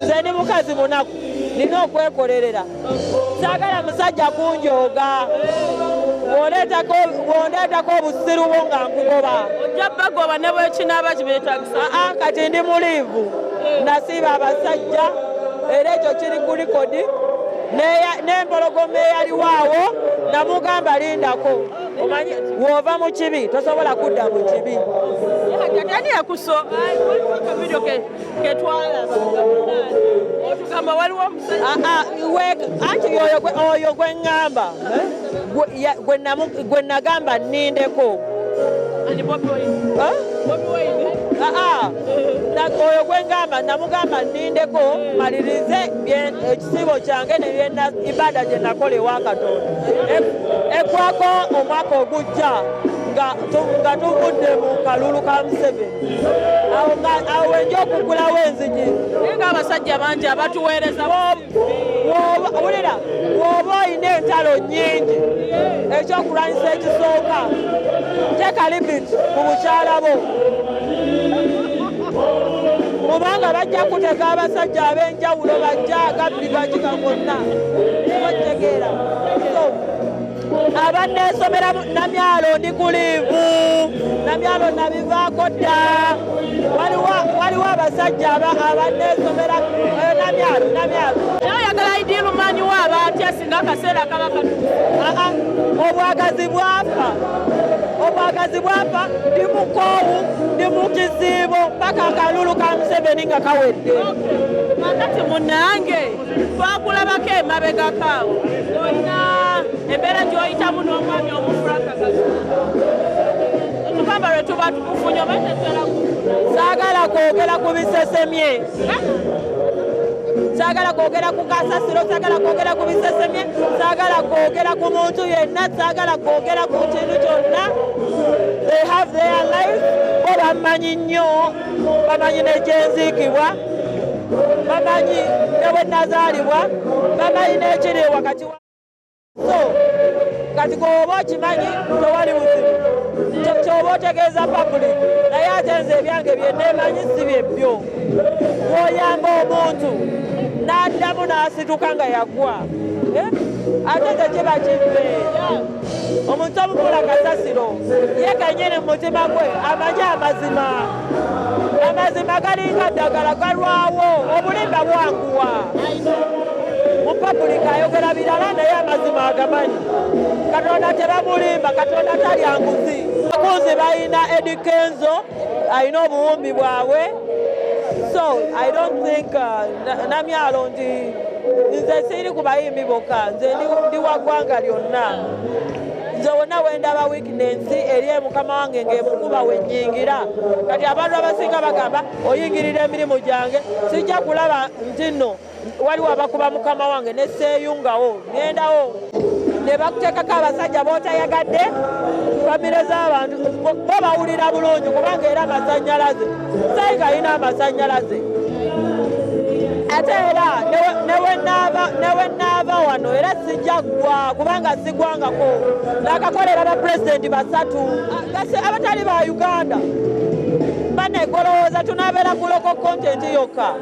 Nze ndi mukazi munaku nina okwekolerera saagala musajja kunjooga bw'ondeetako obusiru bwo nga nkugoba ojja bagoba ne bwekinaaba kibeetagisa kati ndi muliivu nasiiba abasajja era ekyo kiri ku likodi n'empologoma eyaliwaawo namugamba lindako omanyi w'ova mu kibi tosobola kudda mu kibi ani yakusovidio ketwalaba otugamba waliwo anti oyo gwe ŋŋamba gwe nagamba nnindeko oyo gwe ŋŋamba namugamba nnindeko malirize ekisibo kyange ibada gye nakola ewa Katonda ekwako omwaka ogujja nga tuvudde mu kalulu ka Museveni awo wenja okugulawo enzigi naye ng'abasajja bangi abatuweereza wulira bw'oba olina entalo nnyingi ekyokulwanyisa ekisooka teeka limiti ku bukyala bo kubanga bajja kuteeka abasajja ab'enjawulo bajja agabbi bakiga gonna bakitegeera abanneesomera Namyalo ndi kuliivu Namyalo nabivaako dda waliwo abasajja abanneesomera Namyalo oyagala idiirumanyi wa abatya singa akaseera kaba katuuka obwagazi bwafa ndi mukoowu ndi mu kiziibo paka akalulu ka Museveni nga kawedde kakati munnange twakulabako emabegakaawo olina embeera gy'oyitamu n'omwami omufulakagazi otugamba lwe tuba tukufunye oba tetera saagala kwogera ku bisesemye saagala kwogera ku kasasiro saagala kwogera ku bisesemye saagala kwogera ku muntu yenna saagala kwogera ku kintu kyonna they have their life bo bamanyi nnyo bamanyi n'ekyenziikibwa bamanyi ne bwe nazaalibwa bamanyi n'ekiri wakati so kati gwoba okimanyi tewali buzibu kyoba otegeeza public naye ate nze ebyange byenneemanyi si byebyo bw'oyamba omuntu n'addamu n'asituka nga yagwa ate tekiba kive omuntu omukula kasasiro ye kennyini mu mutima gwe amanyi amazima galinga ddagala galwawo obulimba bwanguwa mu public ayogera birala naye amazima agamanyi Katonda tebamulimba Katonda talya nguzi abakunzi balina Eddie Kenzo alina obuwumbi bwabwe so I don't think Namyalo nze siri ku bayimbi bokka nze ndi wa ggwanga lyonna nze wonna wendaba weakness eri mukama wange ng'emukuba wennyingira kati abantu abasinga bagamba oyingirira emirimu gyange sijja kulaba nti nno waliwo abakuba mukama wange ne seeyungawo ngendawo ne bakuteekako abasajja b'otayagadde famire z'abantu bo bawulira bulungi kubanga era amasannyalaze sayinga alina amasannyalaze ate era newe naava wano era sijja ggwa kubanga sigwangako naakakolera bapulezidenti basatu abatali ba Uganda banegolowooza tunaabeera ku local content yokka